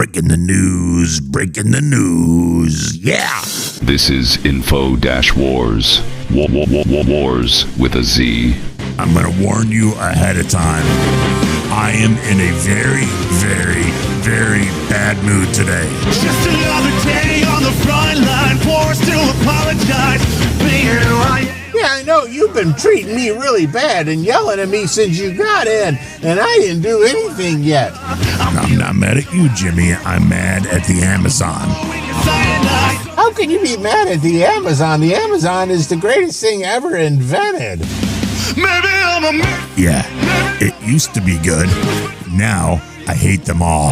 Breaking the news, breaking the news. Yeah. This is INFO-WARZ. Wars with a Z. I'm going to warn you ahead of time. I am in a very, very, very bad mood today. Just another day on the front line, forced to apologize. Being who I am. Yeah, I know you've been treating me really bad and yelling at me since you got in, and I didn't do anything yet. I'm not mad at you, Jimmy. I'm mad at the Amazon. How can you be mad at the Amazon? The Amazon is the greatest thing ever invented. Maybe I'm a man. Yeah, it used to be good. Now, I hate them all.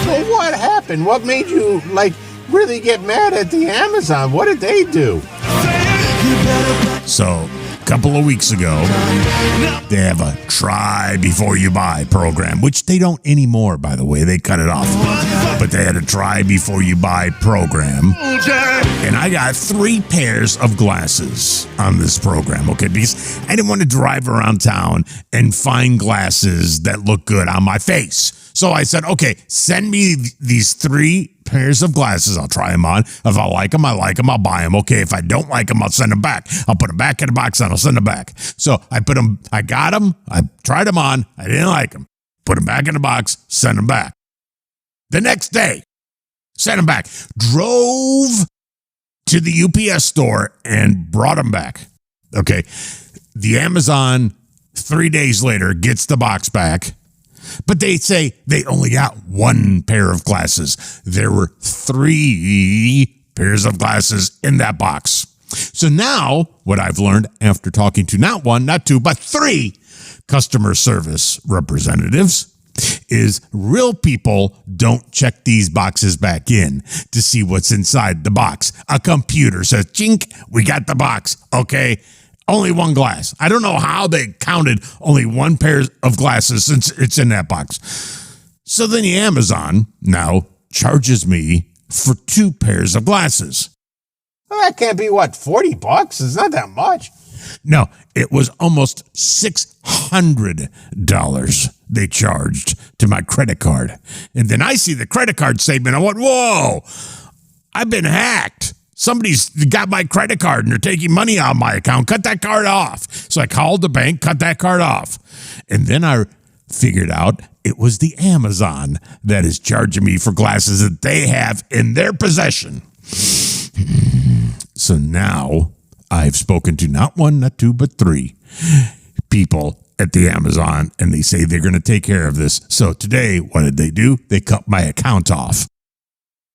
Well, what happened? What made you, really get mad at the Amazon? What did they do? So, a couple of weeks ago, they have a try before you buy program, which they don't anymore, by the way. They cut it off. But they had a try before you buy program. And I got 3 pairs of glasses on this program, okay? Because I didn't want to drive around town and find glasses that look good on my face. So I said, okay, send me these 3 pairs of glasses. I'll try them on. If I like them, I like them. I'll buy them. Okay, if I don't like them, I'll send them back. I'll put them back in the box and I'll send them back. So I got them. I tried them on. I didn't like them. Put them back in the box, send them back. The next day, sent them back. Drove to the UPS store and brought them back. Okay, the Amazon 3 days later gets the box back. But they say they only got 1 pair of glasses. There were 3 pairs of glasses in that box. So now, what I've learned after talking to not 1, not 2, but 3 customer service representatives is real people don't check these boxes back in to see what's inside the box. A computer says, chink, we got the box. Okay. Only 1 glass. I don't know how they counted only 1 pair of glasses since it's in that box. So then the Amazon now charges me for 2 pairs of glasses. Well, that can't be, $40? It's not that much. No, it was almost $600 they charged to my credit card. And then I see the credit card statement. I went, whoa, I've been hacked. Somebody's got my credit card and they're taking money out of my account. Cut that card off. So I called the bank, cut that card off. And then I figured out it was the Amazon that is charging me for glasses that they have in their possession. So now I've spoken to not 1, not 2, but 3 people at the Amazon, and they say they're going to take care of this. So today, what did they do? They cut my account off.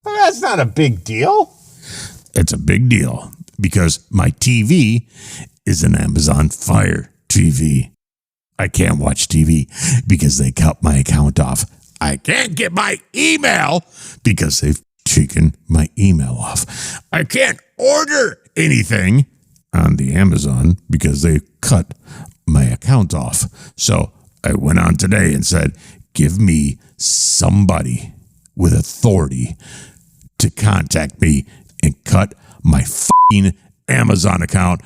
Well, that's not a big deal. It's a big deal because my TV is an Amazon Fire TV. I can't watch TV because they cut my account off. I can't get my email because they've taken my email off. I can't order anything on the Amazon because they cut my account off. So I went on today and said, give me somebody with authority to contact me and cut my fucking Amazon account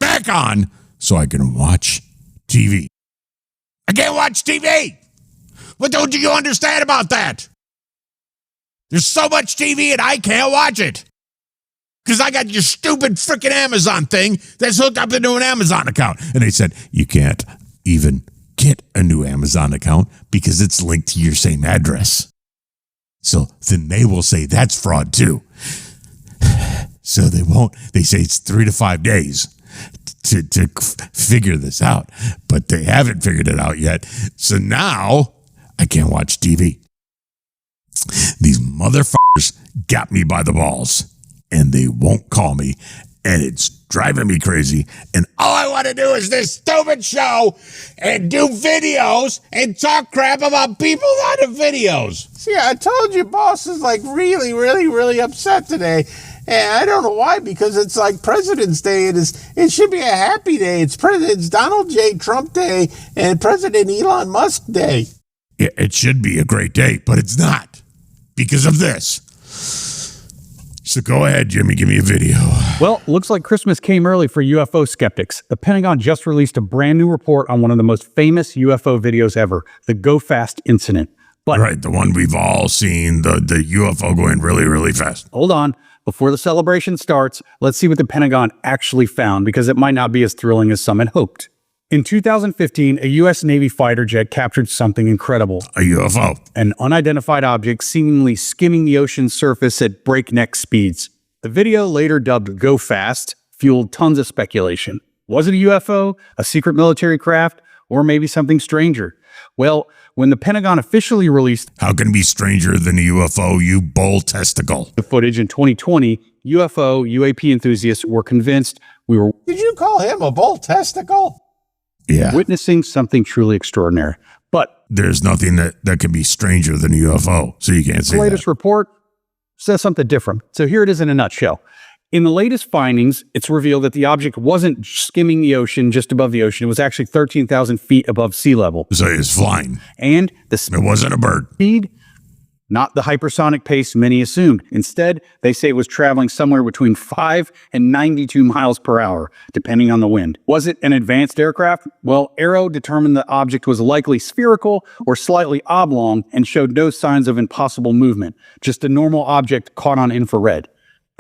back on so I can watch TV. I can't watch TV. What don't you understand about that? There's so much TV and I can't watch it. Because I got your stupid freaking Amazon thing that's hooked up into an Amazon account. And they said, you can't even get a new Amazon account because it's linked to your same address. So then they will say that's fraud too. So they won't. They say it's 3 to 5 days to figure this out. But they haven't figured it out yet. So now I can't watch TV. These motherfuckers got me by the balls. And they won't call me. And it's driving me crazy. And all I want to do is this stupid show and do videos and talk crap about people on the videos. See, I told you, boss is really, really, really upset today. And I don't know why, because it's President's Day. It should be a happy day. It's Donald J. Trump Day and President Elon Musk Day. Yeah, it should be a great day, but it's not because of this. So go ahead, Jimmy, give me a video. Well, looks like Christmas came early for UFO skeptics. The Pentagon just released a brand new report on one of the most famous UFO videos ever, the Go Fast incident. But Right, the one we've all seen, the UFO going really, really fast. hold on. Before the celebration starts, let's see what the Pentagon actually found, because it might not be as thrilling as some had hoped. In 2015, a U.S. Navy fighter jet captured something incredible. A UFO. An unidentified object seemingly skimming the ocean's surface at breakneck speeds. The video, later dubbed Go Fast, fueled tons of speculation. Was it a UFO, a secret military craft, or maybe something stranger? Well, when the Pentagon officially released How can it be stranger than a UFO, you bull testicle? the footage in 2020, UAP enthusiasts were convinced we were Did you call him a bull testicle? Yeah. witnessing something truly extraordinary. But There's nothing that can be stranger than a UFO, so you can't say the latest that. report says something different. So here it is in a nutshell. In the latest findings, it's revealed that the object wasn't skimming the ocean just above the ocean. It was actually 13,000 feet above sea level. So it's flying. And the It wasn't a bird. speed, not the hypersonic pace many assumed. Instead, they say it was traveling somewhere between 5 and 92 miles per hour, depending on the wind. Was it an advanced aircraft? Well, Aero determined the object was likely spherical or slightly oblong and showed no signs of impossible movement, just a normal object caught on infrared.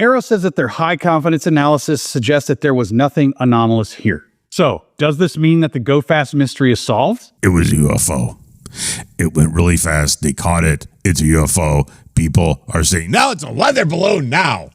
Aero says that their high confidence analysis suggests that there was nothing anomalous here. So, does this mean that the Go Fast mystery is solved? It was a UFO. It went really fast. They caught it. It's a UFO. People are saying, no, it's a weather balloon now.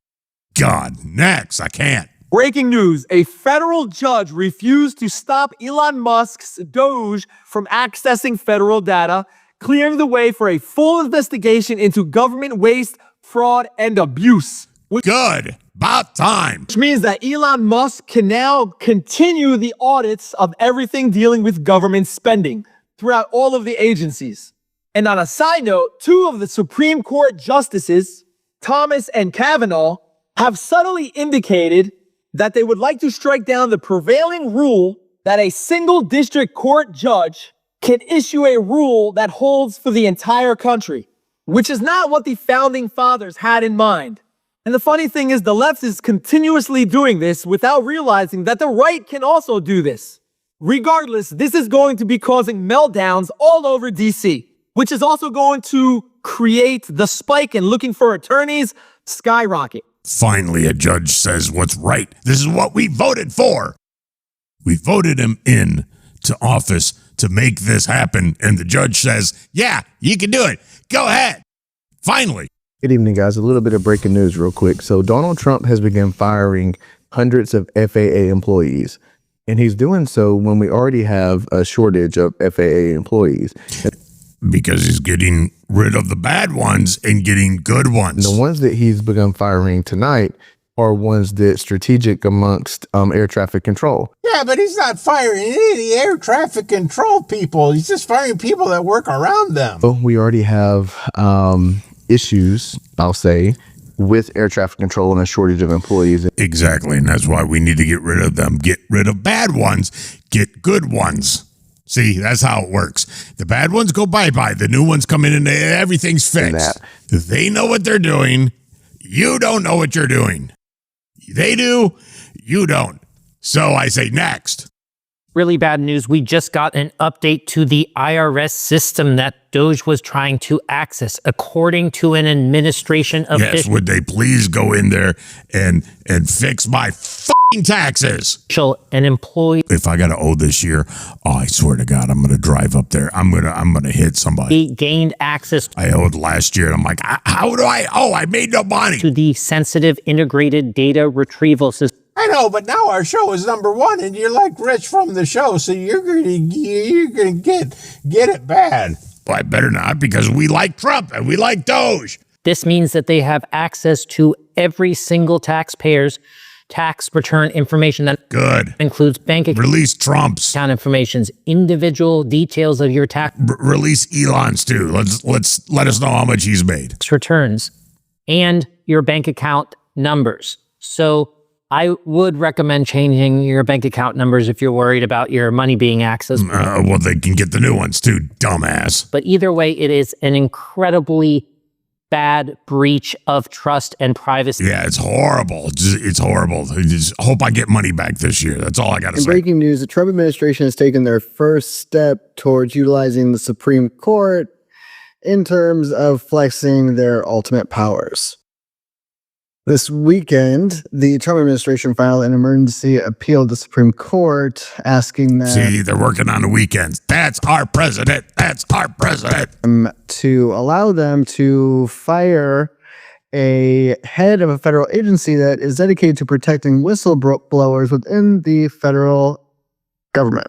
God, next. I can't. Breaking news, a federal judge refused to stop Elon Musk's Doge from accessing federal data, clearing the way for a full investigation into government waste, fraud, and abuse. Good. About time. Which means that Elon Musk can now continue the audits of everything dealing with government spending throughout all of the agencies. And on a side note, 2 of the Supreme Court justices, Thomas and Kavanaugh, have subtly indicated that they would like to strike down the prevailing rule that a single district court judge can issue a rule that holds for the entire country, which is not what the founding fathers had in mind. And the funny thing is, the left is continuously doing this without realizing that the right can also do this. Regardless, this is going to be causing meltdowns all over DC, which is also going to create the spike in looking for attorneys skyrocket. Finally, a judge says what's right. This is what we voted for. We voted him in to office to make this happen. And the judge says, yeah, you can do it. Go ahead. Finally. Good evening, guys. A little bit of breaking news real quick. So Donald Trump has begun firing hundreds of FAA employees, and he's doing so when we already have a shortage of FAA employees. Because he's getting rid of the bad ones and getting good ones. The ones that he's begun firing tonight are ones that strategic amongst air traffic control. Yeah, but he's not firing any of the air traffic control people. He's just firing people that work around them. So we already have issues, I'll say, with air traffic control and a shortage of employees. Exactly. And that's why we need to get rid of them. Get rid of bad ones. Get good ones. See, that's how it works. The bad ones go bye-bye. The new ones come in and everything's fixed. They know what they're doing. You don't know what you're doing. They do. You don't. So I say next. Really bad news. We just got an update to the IRS system that Doge was trying to access, according to an administration official. Yes, would they please go in there and fix my fucking taxes? An employee If I got to owe this year, I swear to God, I'm going to drive up there. I'm going to hit somebody. gained access I owed last year, and I'm like, how do I owe? I made no money. to the sensitive integrated data retrieval system. I know, but now our show is #1, and you're like Rich from the show, so you're gonna get it bad. Well, I better not, because we like Trump and we like Doge. This means that they have access to every single taxpayer's tax return information that Good. includes bank Release Trump's. account information, individual details of your tax Release Elon's too. Let us know how much he's made. returns, and your bank account numbers. So I would recommend changing your bank account numbers if you're worried about your money being accessed. Well, they can get the new ones too, dumbass. But either way, it is an incredibly bad breach of trust and privacy. Yeah, it's horrible. It's horrible. I just hope I get money back this year. That's all I got to In say. breaking news, the Trump administration has taken their first step towards utilizing the Supreme Court in terms of flexing their ultimate powers. This weekend, the Trump administration filed an emergency appeal to the Supreme Court asking them See, they're working on the weekends. That's our president. That's our president. To allow them to fire a head of a federal agency that is dedicated to protecting whistleblowers within the federal government.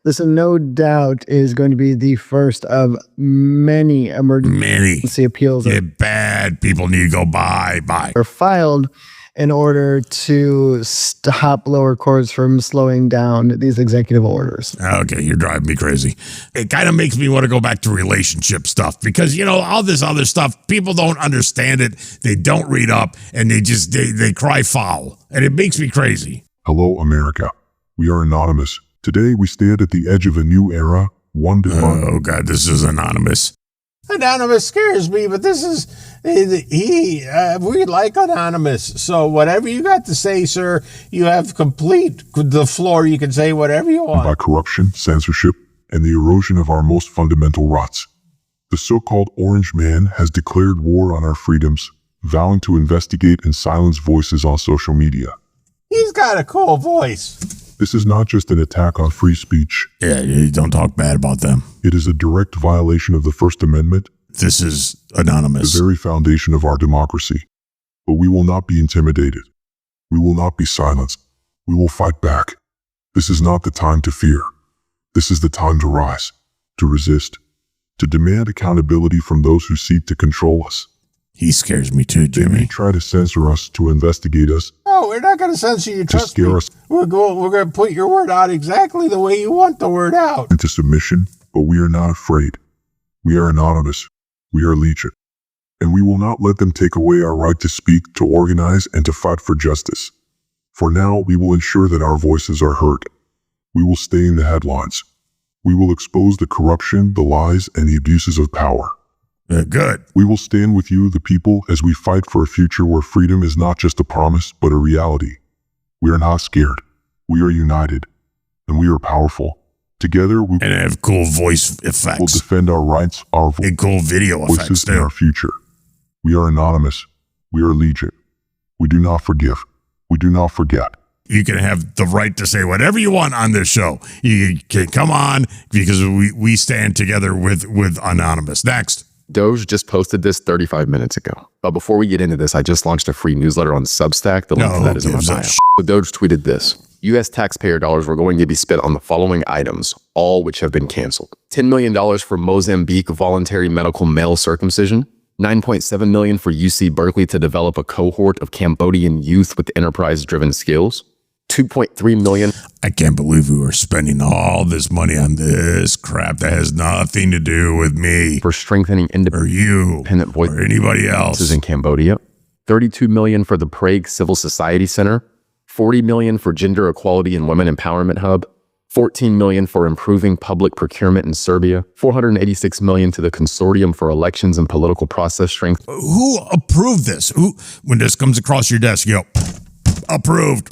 This, no doubt, is going to be the first of many emergency appeals that bad people need to go bye. Are filed in order to stop lower courts from slowing down these executive orders. Okay, you're driving me crazy. It kind of makes me want to go back to relationship stuff because, you know, all this other stuff, people don't understand it. They don't read up and they cry foul. And it makes me crazy. Hello, America. We are anonymous. Today, we stand at the edge of a new era, one defined. Oh, God, this is anonymous. Anonymous scares me, but this is, we like Anonymous. So whatever you got to say, sir, you have complete the floor. You can say whatever you want. By corruption, censorship, and the erosion of our most fundamental rights. The so-called Orange Man has declared war on our freedoms, vowing to investigate and silence voices on social media. He's got a cool voice. This is not just an attack on free speech. Yeah, you don't talk bad about them. It is a direct violation of the First Amendment. This is anonymous. The very foundation of our democracy. But we will not be intimidated. We will not be silenced. We will fight back. This is not the time to fear. This is the time to rise, to resist, to demand accountability from those who seek to control us. He scares me too, Jimmy. They may try to censor us, to investigate us. No, we're not going to censor you. Trust me. Us. We're going to put your word out exactly the way you want the word out. Into submission, but we are not afraid. We are anonymous. We are legion. And we will not let them take away our right to speak, to organize, and to fight for justice. For now, we will ensure that our voices are heard. We will stay in the headlines. We will expose the corruption, the lies, and the abuses of power. Good. We will stand with you, the people, as we fight for a future where freedom is not just a promise, but a reality. We are not scared. We are united. And we are powerful. Together, we and have cool voice effects. Will defend our rights, our and cool video effects and our future. We are anonymous. We are legion. We do not forgive. We do not forget. You can have the right to say whatever you want on this show. You can come on because we stand together with Anonymous. Next. Doge just posted this 35 minutes ago. But before we get into this, I just launched a free newsletter on Substack. The link to that is in my bio. So Doge tweeted this. U.S. taxpayer dollars were going to be spent on the following items, all which have been canceled. $10 million for Mozambique voluntary medical male circumcision. $9.7 million for UC Berkeley to develop a cohort of Cambodian youth with enterprise-driven skills. $2.3 million. I can't believe we were spending all this money on this crap that has nothing to do with me. For strengthening independent voices or anybody else in Cambodia. $32 million for the Prague Civil Society Center. $40 million for Gender Equality and Women Empowerment Hub. $14 million for improving public procurement in Serbia. $486 million to the Consortium for Elections and Political Process Strength. Who approved this? Who, when this comes across your desk, you go, approved.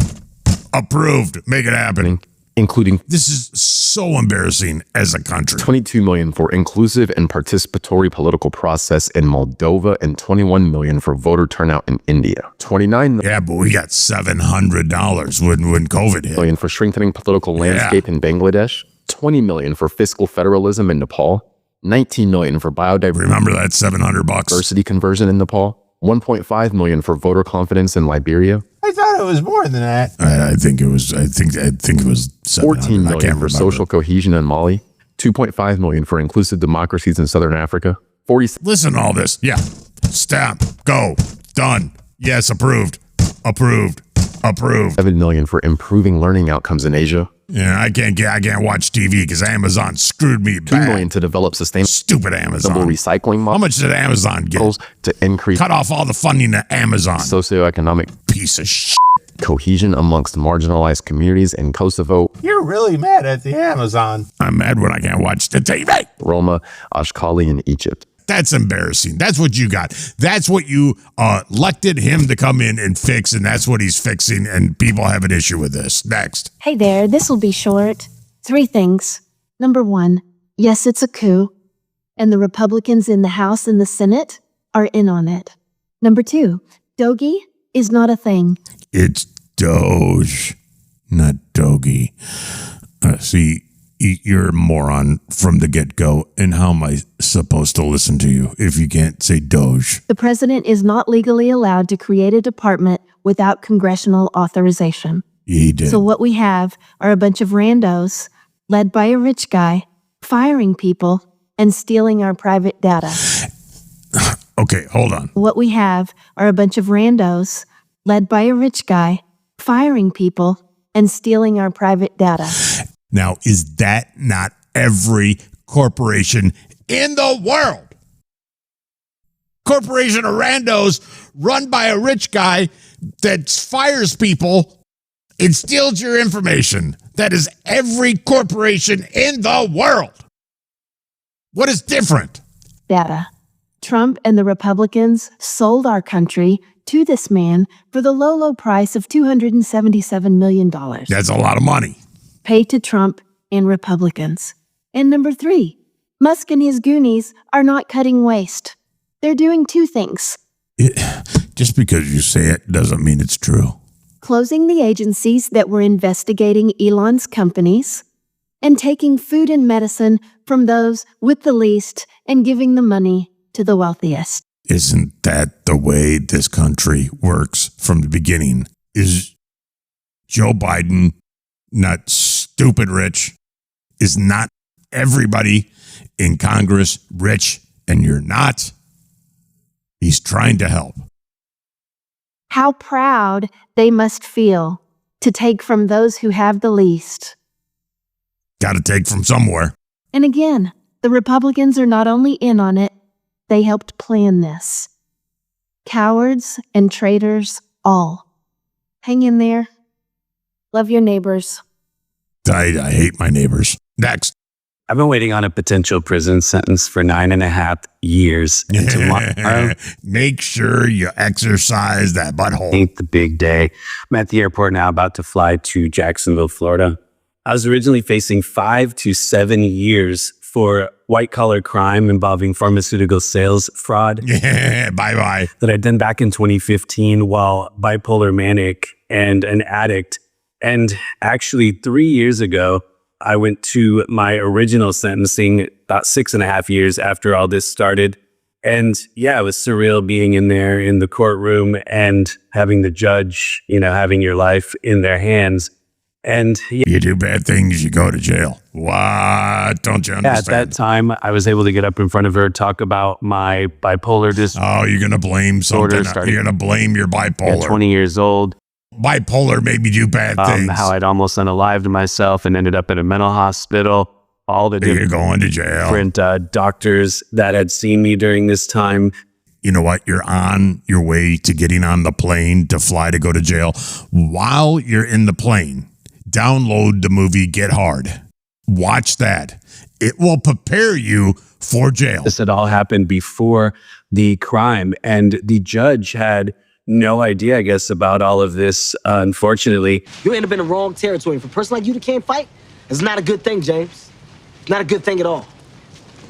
Approved. Make it happen. Including. This is so embarrassing as a country. $22 million for inclusive and participatory political process in Moldova and $21 million for voter turnout in India. $29 Yeah, but we got $700 when COVID hit. Million for strengthening political landscape in Bangladesh. $20 million for fiscal federalism in Nepal. $19 million for biodiversity. Remember that $700 diversity conversion in Nepal. $1.5 million for voter confidence in Liberia. I thought it was more than that. I think it was. I think it was $14 million for social cohesion in Mali. $2.5 million for inclusive democracies in Southern Africa. Listen to all this. Yeah. Stamp. Go. Done. Yes. Approved. Approved. Approved. $7 million for improving learning outcomes in Asia. Yeah, I can't watch TV because Amazon screwed me bad. $2 million to develop sustainable stupid Amazon recycling models. How much did Amazon get? To increase cut off all the funding to Amazon. Socioeconomic piece of shit. Cohesion amongst marginalized communities in Kosovo. You're really mad at the Amazon. I'm mad when I can't watch the TV. Roma, Ashkali in Egypt. That's embarrassing. That's what you got. That's what you elected him to come in and fix, and that's what he's fixing, and people have an issue with this. Next. Hey there, this will be short. 3 things. Number 1, yes, it's a coup. and the Republicans in the House and the Senate are in on it. Number 2, Doge is not a thing. It's Doge, not Dogie. See, you're a moron from the get-go, and how am I supposed to listen to you if you can't say Doge? The president is not legally allowed to create a department without congressional authorization. He did. So what we have are a bunch of randos, led by a rich guy, firing people and stealing our private data. Okay, hold on. What we have are a bunch of randos, led by a rich guy, firing people and stealing our private data. Now, is that not every corporation in the world? Corporation of randos run by a rich guy that fires people and steals your information. That is every corporation in the world. What is different? Data. Trump and the Republicans sold our country to this man for the low, low price of $277 million. That's a lot of money. Paid to Trump and Republicans. And number 3, Musk and his Goonies are not cutting waste. They're doing 2 things. Just because you say it doesn't mean it's true. Closing the agencies that were investigating Elon's companies and taking food and medicine from those with the least and giving the money to the wealthiest. Isn't that the way this country works from the beginning? Is Joe Biden not stupid rich? Is not everybody in Congress rich and you're not? He's trying to help. How proud they must feel to take from those who have the least. Got to take from somewhere. And again, the Republicans are not only in on it, they helped plan this. Cowards and traitors, all. Hang in there. Love your neighbors. I hate my neighbors. Next. I've been waiting on a potential prison sentence for 9.5 years. And tomorrow, make sure you exercise that butthole. Ain't the big day. I'm at the airport now, about to fly to Jacksonville, Florida. I was originally facing 5 to 7 years for white-collar crime involving pharmaceutical sales fraud. Yeah, bye-bye. That I'd done back in 2015 while bipolar manic and an addict. And actually 3 years ago, I went to my original sentencing about 6.5 years after all this started. And yeah, it was surreal being in there in the courtroom and having the judge, having your life in their hands. And you do bad things, you go to jail. What? Don't you understand? At that time, I was able to get up in front of her, talk about my bipolar disorder. Oh, you're going to blame something. You're going to blame your bipolar. At 20 years old. Bipolar made me do bad things. How I'd almost unalived myself and ended up in a mental hospital. All the You're going to jail. Different doctors that had seen me during this time. You know what? You're on your way to getting on the plane to fly to go to jail. While you're in the plane, download the movie Get Hard. Watch that. It will prepare you for jail. This had all happened before the crime, and the judge had no idea, I guess, about all of this, unfortunately. You end up in the wrong territory. For a person like you that can't fight, it's not a good thing, James. It's not a good thing at all.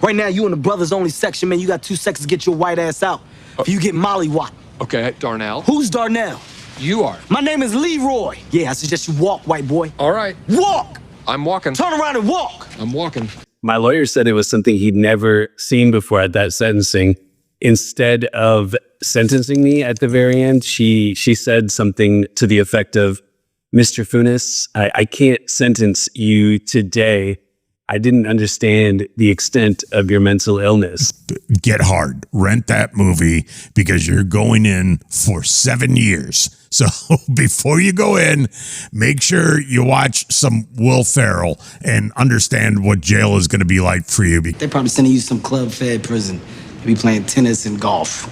Right now, you in the brothers only section, man. You got 2 seconds to get your white ass out. If you get mollywopped. Okay, Darnell. Who's Darnell? You are. My name is Leroy. Yeah, I suggest you walk, white boy. All right. Walk! I'm walking. Turn around and walk! I'm walking. My lawyer said it was something he'd never seen before at that sentencing. Instead of sentencing me at the very end, she said something to the effect of, Mr. Funes, I can't sentence you today. I didn't understand the extent of your mental illness. Get Hard. Rent that movie because you're going in for 7 years. So before you go in, make sure you watch some Will Ferrell and understand what jail is going to be like for you. They're probably sending you some club-fed prison. You'll be playing tennis and golf,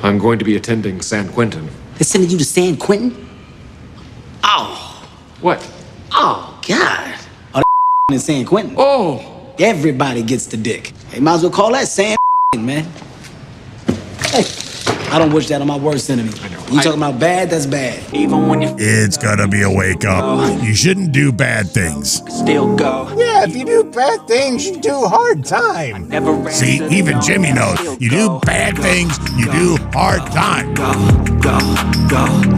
I'm going to be attending San Quentin. They're sending you to San Quentin? Oh. What? Oh, God. Oh, that in San Quentin. Oh. Everybody gets the dick. Hey, might as well call that San man. Hey, I don't wish that on my worst enemy. I know. You talking about bad? That's bad. Even when you It's gonna be a wake up. You shouldn't do bad things. still go. Yeah, if you do bad things, you do hard time. See, even Jimmy knows. You do bad things, you do hard time. Go, go, go.